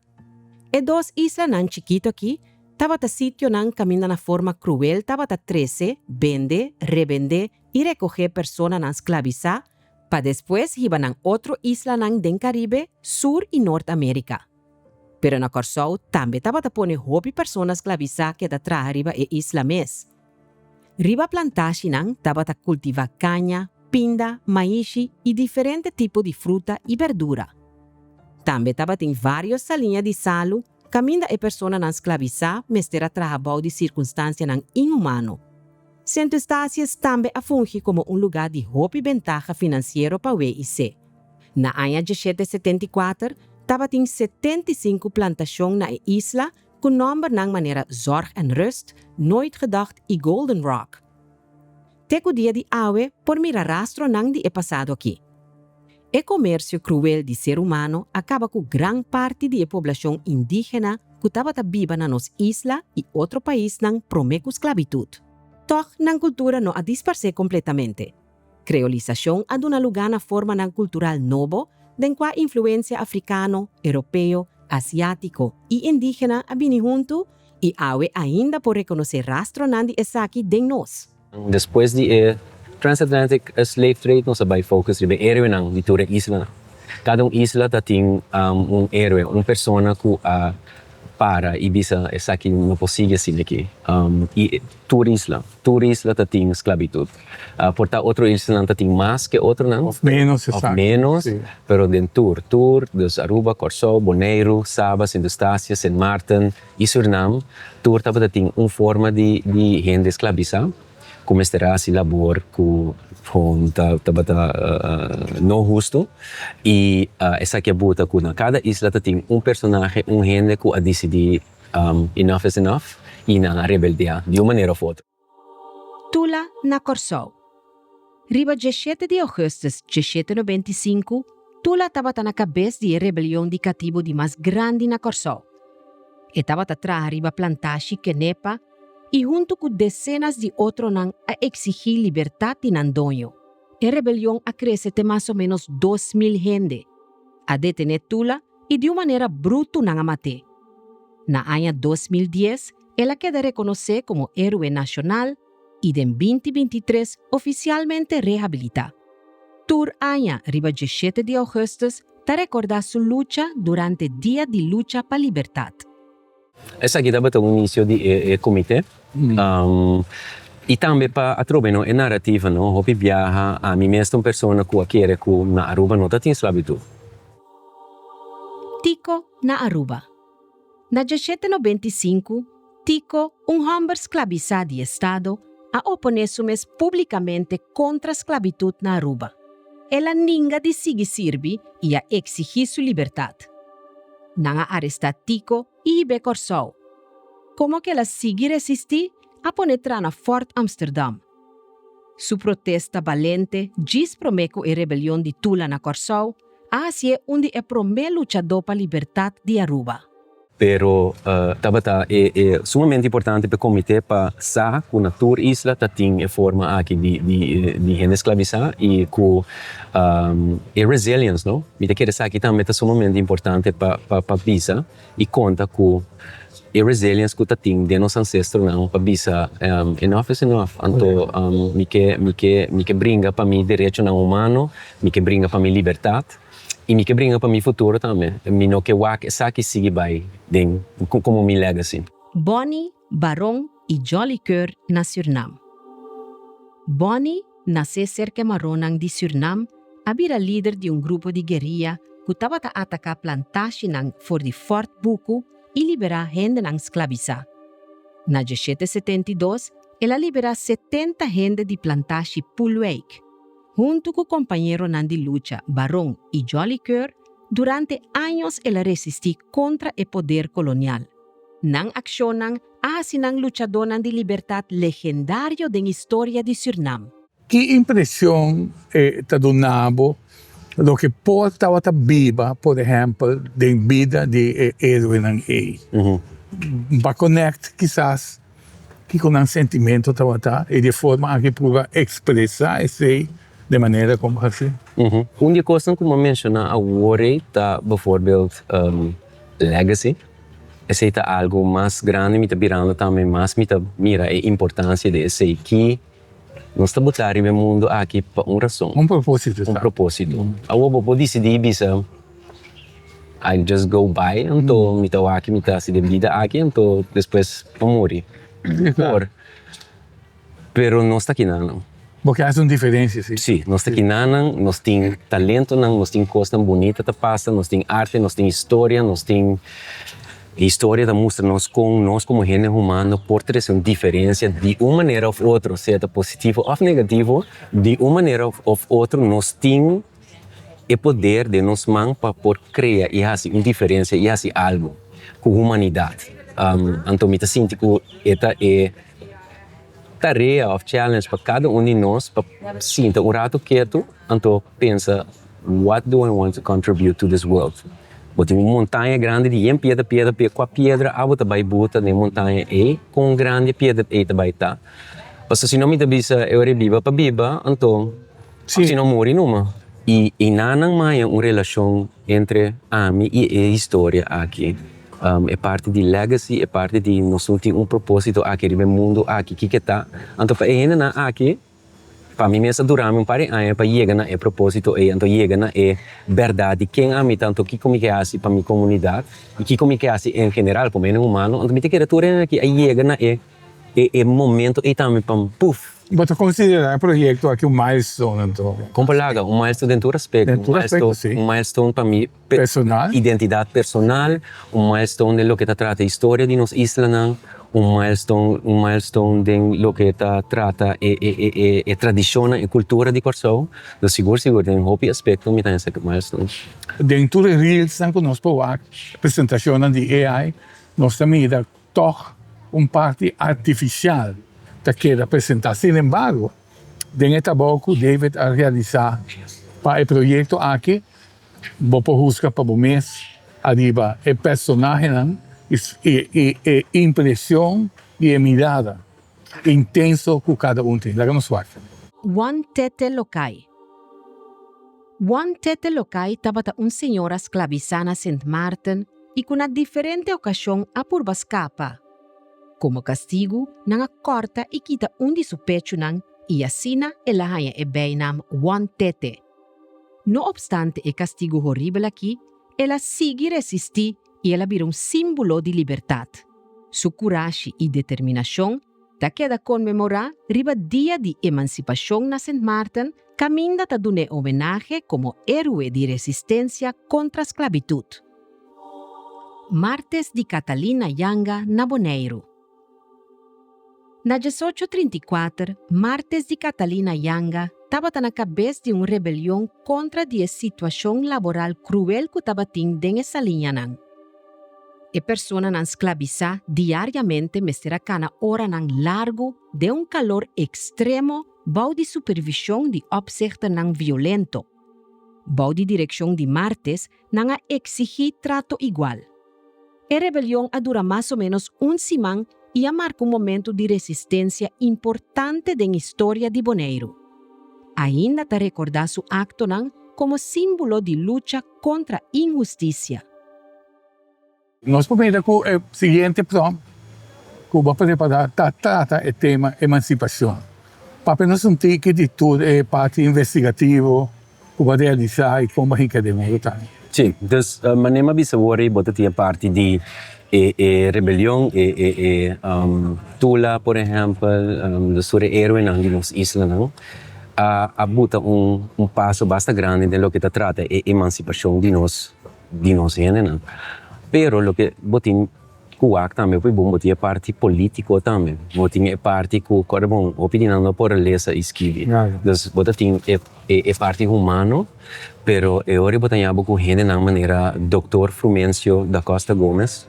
E dos islas chiquito aquí, tabata sitio camina na forma cruel, tabata 13, vende, revende y recoger personas esclavizadas, para después iban a otro isla den Caribe, Sur y Norteamérica. Pero na Curaçao también tabata pone hobby personas esclavizadas que da tra arriba e isla mes. Riba plantashi tabata cultiva caña, pinda, maíz y diferentes tipos de fruta y verdura. También tabata en varias salinhas de salu, caminda e persona esclavizadas, mestera trabalho de circunstância inhumano. Saint Eustatius também a fungir como lugar de hobby ventaja financeiro para o WIC. Na ano de 1774, estava em 75 plantações na isla, com nome na maneira Zorg en Rust, Nooit Gedacht e Golden Rock. Teco dia de awe por mirar rastro de passado aqui. O comércio cruel de ser humano acaba com grande parte da população indígena que estava viva na nossa isla e outro país promeco esclavitud. Toch na cultura não a disperse completamente. Creolização a duna lugar na forma cultural novo, den qua influência africano, europeu, asiático e indígena a bini junto e awe ainda por reconhecer rastro de essa aqui den nós. Depois de transatlantic slave trade, nós vai focus ribe héroe nang di tura isla. Cada isla tem héroe, persona que para e bisa essa que não possível assim aqui. E tour isla tem esclavitud. Porta outro isla tem mais que outro não. Menos, Of exacto. menos, Sí. pero den tour, dos Aruba, Corsó, Bonaire, Sabas, Industácia, Saint Martin e Suriname, tour tava tem forma de gente esclavizada, como estará esse labor com não justo e essa que é buta com cada isla tem personagem, gente que a decidir enough is enough e na rebeldia de uma maneira ou outra. Tula na Corsou. Riba 17 de augustus 1795, Tula estava na cabeça da rebelião de cativo de mais grande na Corsou. Estava atrás riba plantaxe Kenepa e junto com dezenas de outros a exigir liberdade de Nandonho. A rebelião cresce até mais ou menos 2.000 gente. A detener Tula e de uma maneira bruta na mate. Na ano 2010, ela queda reconhecida como héroe nacional e em 2023 oficialmente reabilitada. Tur Anya, riba 17 de augustus, te recordar sua luta durante o Dia de Luta para a Liberdade. Essa aqui estava no início do comitê. E também para trovar a narrativa, não? Hopi viaja a mim mesmo pessoa que quer que na Aruba não tem esclavitud. Tico na Aruba. Na 1795, Tico, homem esclavizado de Estado, a opor-se publicamente contra a esclavitud na Aruba. Ela ninga de seguir e a exigir sua liberdade. Não arrestar Tico e Ibe Corsou. Como que ela sigue resistir a penetrar na Fort Amsterdam. Sua protesta valente diz promeco a rebelião de Tula na Corsou, assim onde é primeiro lutador para a liberdade de Aruba. Pero é sumamente importante para o comitê para saber que na tour isla tem a forma aqui de gente esclavizada e com resilience, não? Me quer dizer que também é sumamente importante para visa e conta com a resilience que tem de nossos ancestros não para visa enough is enough. Então me que brinca para mim direito não humano, me que brinca para mim liberdade. E me que brinca para mim futuro também. Me não que essa que sigue vai como minha legacy. Bonnie, Barong e Jolly Cœur na Suriname. Bonnie nasceu cerca marronang de Suriname, era líder de grupo de guerrilha que estava a atacar plantagens for de Fort Buku e liberar gente esclavizada. Na 1772, ela liberou 70 gente de plantagem Pulwake. Junto com o companheiro de luta Barong e Jolly Cœur, durante anos ela resistiu contra o poder colonial. Nang aksyonan sinang lutador de liberdade legendário da história de Suriname. Que impressão está dando do que pode estar viva, por exemplo, da vida de héroe ng A? Para conectar, quizás, que com um sentimento e de forma que pueda expressar esse de maneira como assim. Uma coisa que eu mencionei agora é, bijvoorbeeld, legacy. Esse é algo mais grande, me virando também mais, me mira a importância de esse que nós estamos no mundo aqui por uma razão. Propósito. Propósito. Eu vou decidir, bisa, I just go by, então me estou aqui, me está se de vida aqui, então depois vou morrer. Pero não está aqui não. Porque há uma diferença, sim. Sim, nós aqui nós temos talento, nós temos coisas bonitas que passam, nós temos arte, nós temos história, nós temos história que mostra-nos como gente humana pode ter uma diferença de uma maneira ou outra, seja positivo ou negativo, de uma maneira ou outra, nós temos o poder de nos mãos para poder criar e fazer uma diferença e fazer algo com a humanidade. Então, eu sinto que esta é tarefa ou challenge para cada de nós para sentir rato quieto, então pensa, what do I want to contribute to this world? Botem uma montanha grande de pedra, com a pedra, a outra vai botar na montanha e com grande pedra e também tá. Mas se não me devisa eu viva para viva, então se não morre numa. E não mais uma relação entre a mim e a história aqui. é parte de legacy, é parte de nós temos propósito aqui no mundo, aqui que está. Então, para ainda aqui, para mim mesmo durante um par de anos, para chegar na propósito, então chegar na verdade, quem a mim tanto que como que hace para minha comunidade, e que como que hace em geral, para o humano, então me tem que retornar aqui, chega na momento, e também para puff. Você considera o projeto aqui um milestone, então? Como palavra, milestone dentro do aspecto. Sim. Milestone para mim, Personal. identidade personal, milestone de lo que trata a história de nos islas, milestone de lo que trata a tradição e cultura de Corsão. Então, seguro, tem um aspecto, me tem esse milestone. Dentro de Reels, nós podemos apresentação de AI, nós também dá toch parte artificial que representar. Sin embargo, dentro trabalho David a realizar para o projeto aqui, vou buscar para o mês, arriba o personagem, e impressão e a mirada intenso que cada tem. Lá nos faz. Juan Tete Locay. Juan Tete Locay estava senhora esclavizada St. Martin e com uma diferente ocasião a por escapa. Como castigo, nanga corta e quita de su pecho e assina ela haya beinam Juan Tete. No obstante o castigo horrível aqui, ela sigue resistir e ela vira símbolo de liberdade. Su coragem e determinação da queda conmemorar riba dia de emancipação na St. Martin, caminda ta dune homenagem como héroe de resistência contra a esclavitud. Martes de Catalina Yanga na Bonaire. Na 1834, Martes de Catalina Yanga estava na cabeça de uma rebelião contra a situação laboral cruel que estava tendo nessa linha. E pessoas esclavizadas diariamente mestera cana hora largo de um calor extremo, bau de supervisão de obserta violento. Bau de direção de Martes a exigir trato igual. A rebelião dura mais ou menos semana e marca momento de resistência importante da história de Bonaire. Ainda te recordar su acto como símbolo de luta contra a injustiça. Nós podemos com o seguinte plano, que vamos preparar, trata o tema emancipação. Para nós sentir que de tudo é parte investigativa, como realizar e como a gente deve lutar. Sim, então, maneira bisawari, bota tinha parte de rebelião, Tula, por exemplo, do sobre héroe de nos islas, a bota passo bastante grande de lo que trata a emancipação de nós gente. Pero lo que botin kuak também foi bom botin parte político também. Botin parte que bom opinando por lesa esquive. Dus botin parte humano, pero ora botin abo com gente na maneira Dr. Frumencio da Costa Gomes.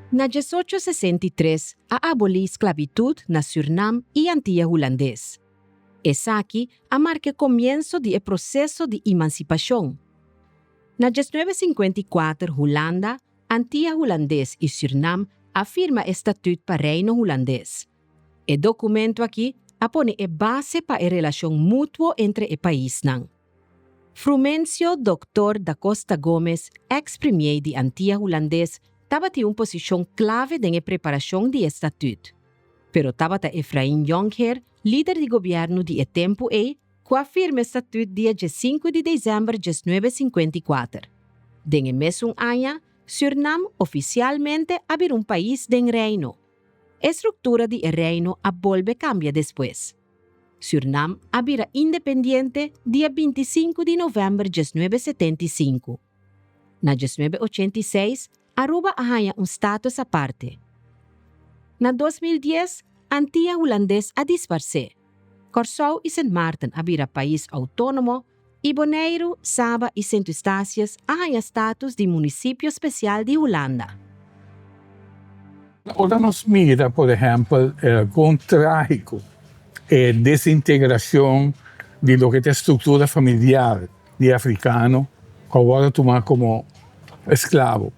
Na 1863, aboliu a esclavitud na Suriname e Antillas Holandês. Essa aqui marca o começo do processo de emancipação. Na 1954, Holanda, Antillas Holandês e Suriname afirma estatuto para Reino Holandês. O documento aqui apone a base para a relação mútua entre os países. Frumencio Dr. da Costa Gomes, ex-premier de Antillas Holandês, estava em uma posição clave na preparação do estatuto. Pero estava Efraim Jonker, líder de governo de tempo que afirma o estatuto dia 5 de dezembro de 1954. Nesse mesmo ano, Suriname oficialmente abriu país do reino. A estrutura do reino volve cambia depois. Suriname abrirá independente dia 25 de novembro de 1975. Na 1986, Aruba ganha status à parte. Na 2010, Antillas Holandês a disparcer. Corsão e St. Martin abrirá país autônomo e Bonaire, Saba e Sint Eustácias ganha status de município especial de Holanda. Agora nos mira, por exemplo, com trágico desintegração de lo que é a estrutura familiar de africano, que agora toma como escravo.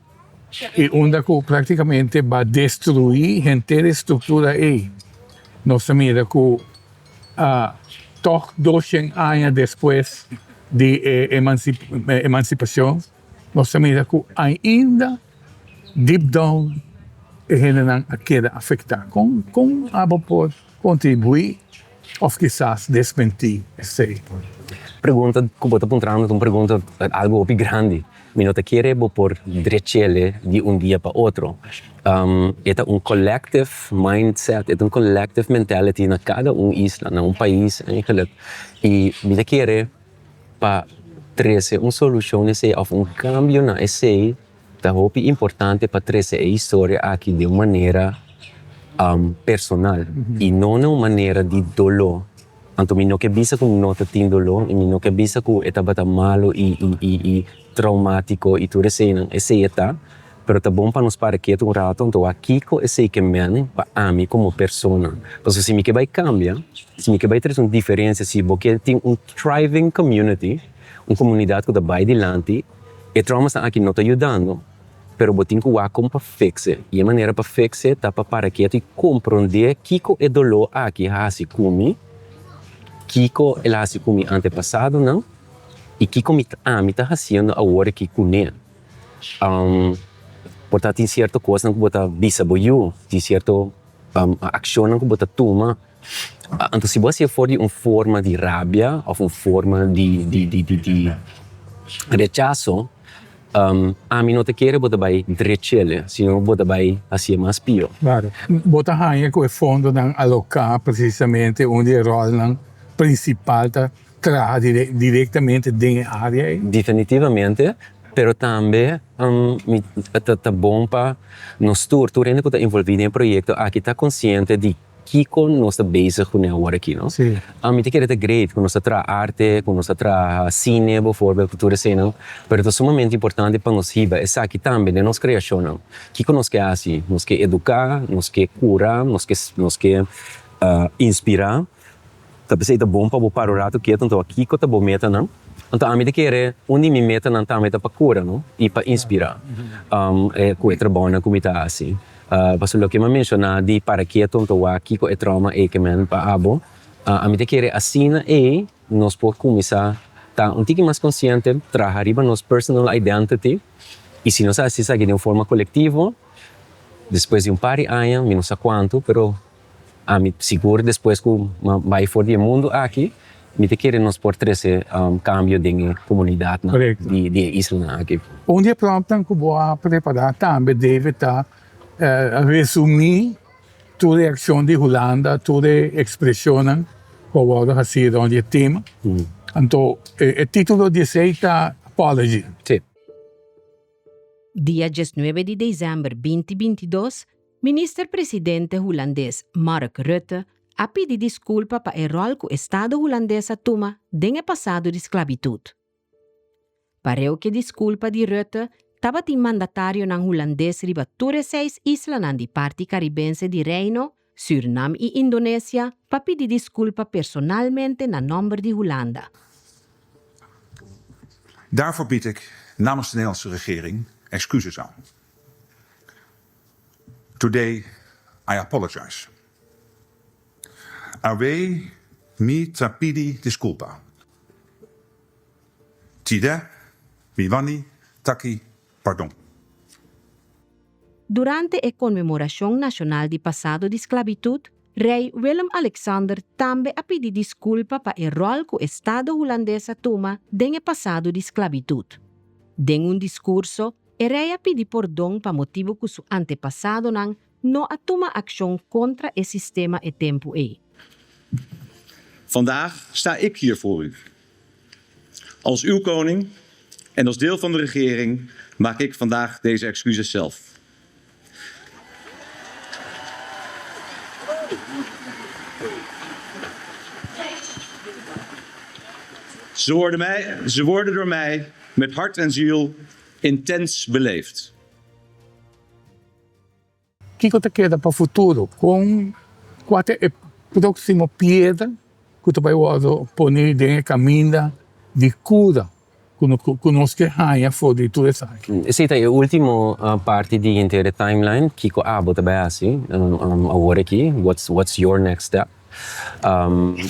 E onde praticamente vai destruir a inteira estrutura aí. Nós mira que toch 200 anos depois de emancipação, nós também ainda deep down a queda afetar com a por contribuir ou quizás desmentir esse Pergunta que eu estou perguntando uma pergunta algo bem grande. Eu não quero por direito de dia para outro. É collective mindset, é collective mentality na cada isla, na país eigenlijk. E eu quero para trazer uma solução ou cambio na esse é importante para trazer a história aqui de uma maneira personal e não de uma maneira de dolor. Então, eu não quero dizer que não tem dolor, eu não quero dizer que é malo e traumático e tudo isso, esse está, mas é bom para nos parar aqui um rato, então aqui esse que me para mim como pessoa. Porque se me que vai cambiar, se me que vai trazer uma diferença, se você tem thriving community, uma comunidade que vai adiante, e trauma está aqui não está ajudando, mas você tem que ir como para fixar. E a maneira para fixar está para parar aqui e compreender que é dolor aqui, assim como Kiko ela assim como antepassado não e Kiko me está fazendo agora que com ele portanto tem certa coisa que você bisaboyu tem certa ação que você toma então se você for de uma forma de rabia ou uma forma de rechazo a mim não te quero você vai direito senão você vai assim mais pior. Claro. Bota rainha que o fundo não alocar precisamente onde o rol principal está diretamente dentro da área. Definitivamente, pero também é bom para nós todos que estão envolvidos em projeto aqui está consciente de que nós estamos bezig com agora aqui, não? Sim. Eu te quero great, quando nós traz arte, quando nós traz cine, bijvoorbeeld, cultura cena, mas é sumamente importante para nós riba, é aqui também de nossa criação, não? Que nós quer assim, nós quer educar, nós quer curar, nós quer inspirar. Tapi é bom para parar o rato quieto, então aqui que eu estou meta não. Então a mim quer onde me meta não tá meta para cura, não? E para inspirar. É coisa boa como está assim. Mas o que me menciona de para quieto, então aqui que é trauma é que me para abo. A mim quer assim e nós podemos começar tá um pouco mais consciente, trabalhar riba nos personal identity. E se nós assim de uma forma coletiva, depois de par de anos, não sei quanto, pero me seguro depois que vai fora do mundo aqui, me te querem nos por trazer cambio de comunidade de isla aqui. Onde é pronto que vou preparar também deve estar resumir toda a ação de Holanda, toda a expressão que eu vou fazer onde é tema. Então, o título de seita Apology. Sim. Dia 19 de dezembro 2022, minister-presidente holandês Mark Rutte ha pedido desculpa para o rol que o Estado holandês toma no passado de esclavitud. Parece que desculpa de Rutte estava em mandatário ng holandês riba 6 islas de parte caribense de Reino, Suriname e Indonésia para pedir desculpa personalmente na nome de Holanda. Daarvoor bied ik namens de Nederlandse regering excuses aan. Today, I apologize. Awe mi trapidi disculpa. Tide, vivani, taki, pardon. Durante a comemoração nacional de passado de esclavitud, rei Willem-Alexander também ha pedido desculpa para o rol que o Estado holandês toma no passado de esclavitud. Em discurso, o rei ha pedido perdão para motivo que seu antepassado não toma ação contra o sistema e tempo. Vandaag sta ik hier voor u. Als uw koning en als deel van de regering maak ik vandaag deze excuses zelf. Ze worden door mij met hart en ziel intens beleefd. O que você quer para o futuro? Qual é a próxima pedra que você vai pôr no caminho de cura que nós queremos fazer tudo isso aqui? Essa é a última parte de inteira timeline que eu vou também assim agora aqui. What's your next step?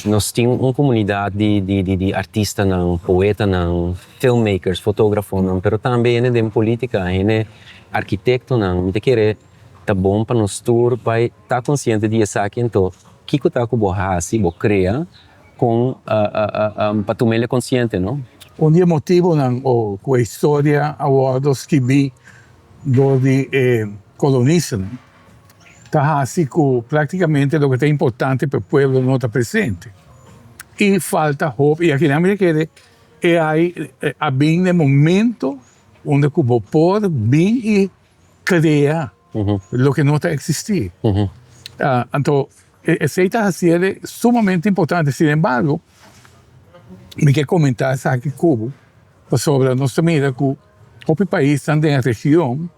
Nós temos uma comunidade de artistas, poetas, filmmakers, fotógrafos, pero também de política, arquiteto, me te querer tá bom para nós tour, para estar consciente de isso aqui, então, que tá com borrar, se bo cria, com para tomar ele consciente, não? Um dia motivo com a história awardos que vi do de colonizam, tá assim que praticamente o que é importante para o povo não está presente. E falta hope, e aqui na América é aí a bem no momento onde o povo vem e cria o que não está existir. Então, essa está sendo sumamente importante. Sin embargo, me quer comentar aqui Cuba sobre a nossa mira que o país também na região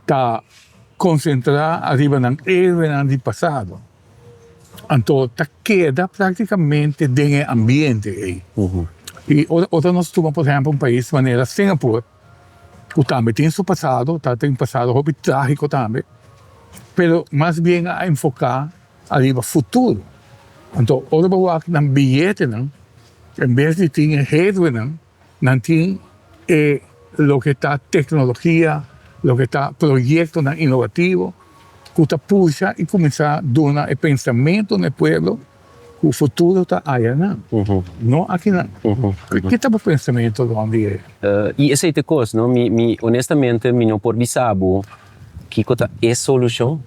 está concentrado arriba no erro do passado. Então, está queda praticamente dentro do ambiente aí. E outra nós temos, por exemplo, país de maneira Singapura, que também tem seu passado, tem um passado muito trágico também, mas mais bem a enfocar arriba futuro. Então, outra coisa que no bilhete, em vez de ter hardware, não tem o que está tecnologia, o que está projeto inovativo, que está puxa e começar a dar o pensamento no povo que o futuro está aí, não aqui não. Que tipo de pensamento onde é? E essa é a coisa, não? Honestamente, não por bisabo que é a solução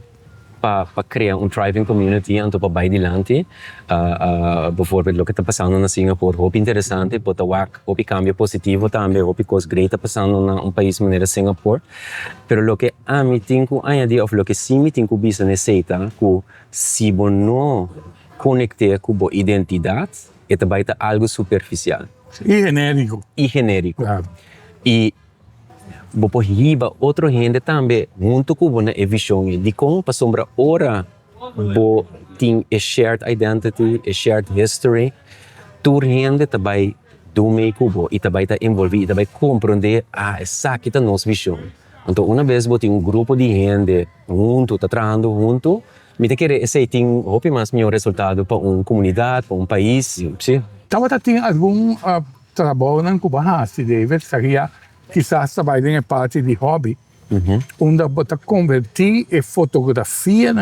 para criar driving community então para adiante. Por exemplo, o que está passando na Singapura é interessante, pode ter um cambio positivo também, coisa grande está passando país maneira Singapura. Pero o que a mim tenho a añadir, ou o que sim me tenho visto necessita, que se não conectar com a identidade, é também algo superficial. E genérico. Claro. E por riba, outra gente também, junto com a visão de como para sombra ora, tem a shared identity, a shared history, tu gente também do meio cubo e também está envolvido, também compreender essa que é a nossa visão. Então, uma vez você tem um grupo de gente junto, está trabalhando junto, me te querer esse tem mais melhor resultado para uma comunidade, para um país, sim. Talvez tenha algum trabalho na Cuba, David, seria quizás trabalhar em parte de hobby, onde você convertir a fotografia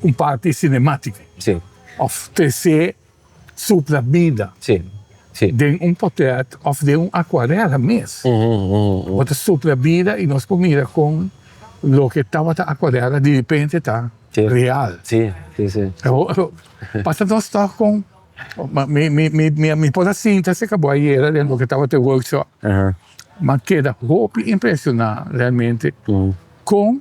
em parte cinemática. Sim. Oferecer sobre a vida. Sim. De portreto, ou de aquarela mesmo. Você sobre a vida e nós comida com o que estava a aquarela, de repente está real. Sim. Passa nós estar com minha esposa Cinta se acabou aí era dentro do que estava teu workshop, mas queda impressionante realmente com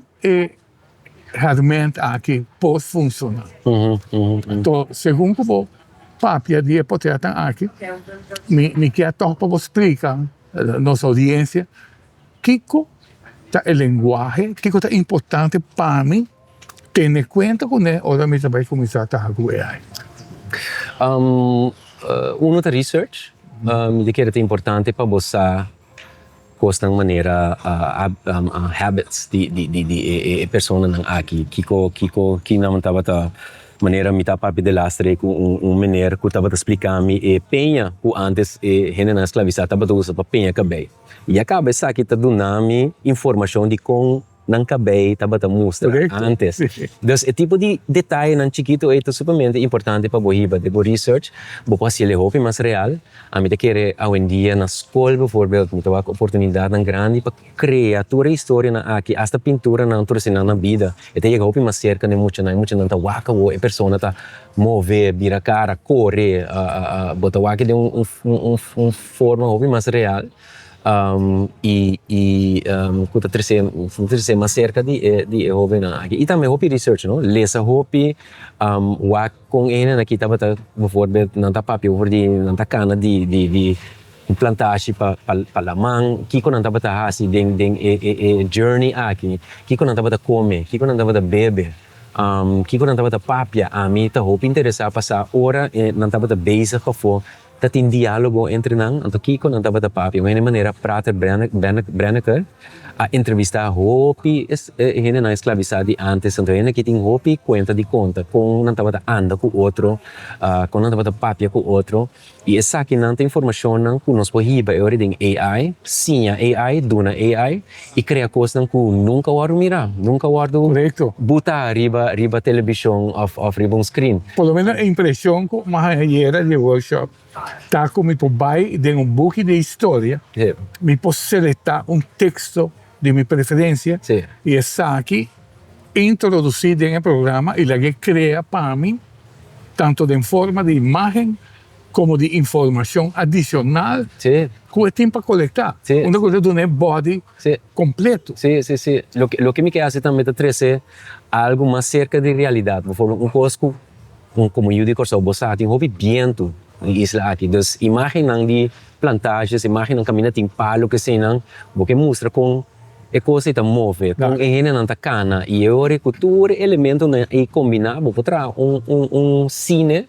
realmente aqui pode funcionar. Então, segundo como papia de portreto aqui, me quer para você explicar a nossa audiência que é linguagem, que é importante para mim ter em conta com ele, ou também vai começar a trabalhar com AI. Uma research me que é importante para você de maneira habits de pessoas aqui que não estava maneira me tá papi de lastre com menino que estava explicando penha que antes gente na escravizada estava usando para penha cabelo e acaba essa aqui tá dando informação de como não cabelo estava a mostrar antes. Então, esse tipo de detalhe não chiquito é super importante para bohiba de research. Vou fazer ele hope mais real. A mim querer hoje em dia na escola, por exemplo, me dá oportunidade grande para criar toda a história aqui, até pintura não torcendo na vida. E tem hope mais cerca de muito não tá waka o a pessoa tá mover, vira cara, correr, botar waka de forma hope mais real. Kuta terse mais cerca de hobby na aqui. E também hobby research, não? Lesa hobby, com ele na kita bata, por não tá papi, por de não tá cana de plantagem para lamang, kiko não tá bata hasi journey aqui, kiko não tá bata come, kiko não tá bata bebe. Kiko não tá bata papia, a mim tá hobby interessar passar hora não tá bata base para dat in diálogo entre nang, anto kiko nang tabata papi, ngayon manera prater Breneker, a entrevistar hopi, hene na esclavizado antes, anto hene kiting hopi cuenta di conta, kung nang tabata anda ku outro, kung nang tabata papia ku outro, e essa aqui nanta informação nang ku nos pohiba e ori ding AI, sinha AI, duna AI, e cria coisas nang ku nunca waru mira, nunca waru Correcto. buta riba televisão of riba screen. Por lo menos a impressão que uma era de workshop, tá como me vai de um book de história, Sim. me posso seletar um texto de minha preferência Sim. e essa aqui introduzido no programa e lá que cria para mim tanto de forma de imagem como de informação adicional Sim. que eu tenho para coletar. Sim. Uma coisa do body Sim. completo. Sí, sí, sí. Lo que me hace también es trazer algo más cerca de realidad. Por ejemplo, un cosco, como eu digo, o bosat, tem hobby viento na isla aqui. Dus, imaginam de plantagens, imaginam caminhar tem palo que senang, porque mostra com e coisa está move, com henna nanta cana e ore cultura elemento na e combinar, vou botar cine,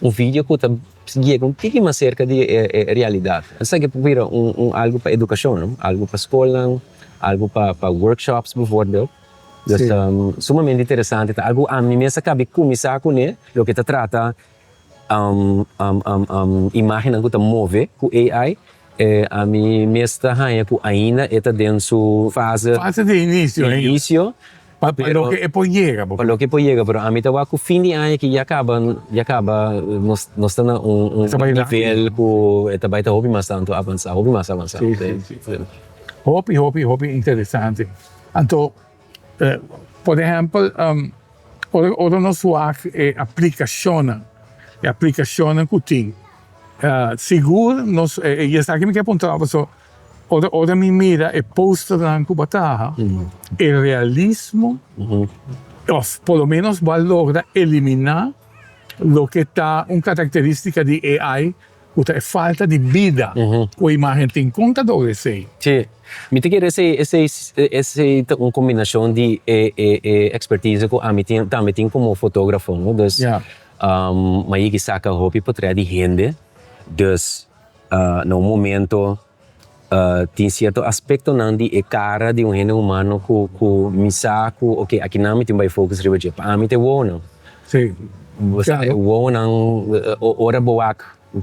vídeo que está seguir um pouquinho mais cerca de realidade. Essa que vira algo para educação, não? Algo para escola, algo para workshops, por exemplo. Dus, sumamente interessante. Algo a mim mesmo cabe começar com ele, o que trata imagem que está move com AI. A mim mesmo ainda está dentro da fase de início. início. Para lo que depois chega. Para lo que depois chega, pero a mim está com o fim de ano que já acaba nós estamos nível que está vai estar hobby mais tanto avançado, hobby mais avançado. Sim. Hobby interessante. Então, por exemplo, ora nós aplicação que tem. Seguro, nós, e essa aqui me quer apontar, ora me mira e posta na Cubatarra, o realismo, por lo menos logra eliminar lo que está uma característica de AI, que é falta de vida, com a imagem tem contador esse. Sim. Me te quer esse uma combinação de expertise que a mim também tem como fotógrafo, não? Dus, mas que saca hobby para de gente. Dus, no momento, tem certo aspecto não de cara de gênero humano que me saco, ok, aqui não me tem mais focus riba de, a mim tem o não. Sim. O não, ora boa,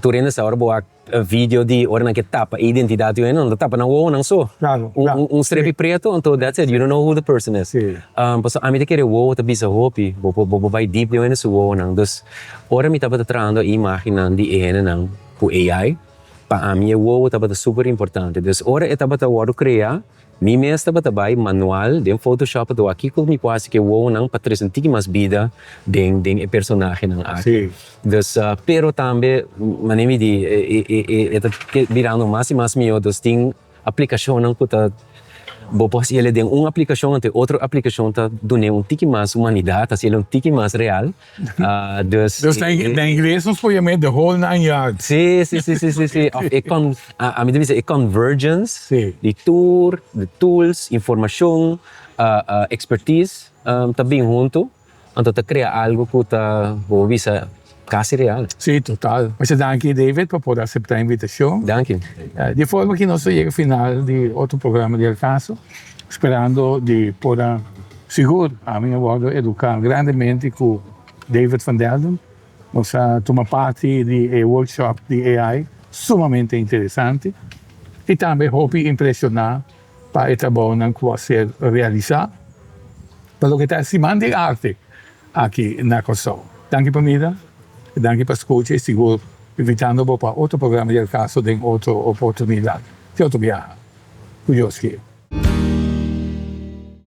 turena essa ora boa vídeo de ora que tapa identidade eu não tapa não não só. Claro. Strepe preto, então that's it. You don't know who the person is. Sim. Mas a mim te quer o tá bisa hopi, bo vai deep eu não não. Dus, ora me tava tratando a imagem de não com AI. Para mim o tava super importante. Dus, ora eu tava criar mim mesmo estava manual de Photoshop do aqui como me quase que o não para trazer mais vida de personagem não aqui. Dus pero também manemi de virando mais e mais melhor dos tem aplicação não que tá bo posso ele tem uma aplicação ante outra aplicação tá dando tique mais humanidade tá sendo tique mais real. Dus na inglês nós podemos the whole 9 yards. Sim. A mim diz convergence, de tour, de tools, informação, expertise, tá bem junto, então tá criar algo que tá vou visa quase real. Sim, total. Mas danke David por poder aceitar a invitação. Danke. De forma que nós chegamos ao final de outro programa de El Caso, esperando de poder seguro a minha bordo educar grandemente com David Van Delden. Nós tomamos parte de um workshop de AI sumamente interessante e também hobby impressionar para o trabalho que vai ser realizado para o que está acima de arte aqui na Kosovo. Danke por mim. Danke per escuchar e seguro invitando para outro programa de El Caso de outra oportunidade, de outro viaje. Curioso que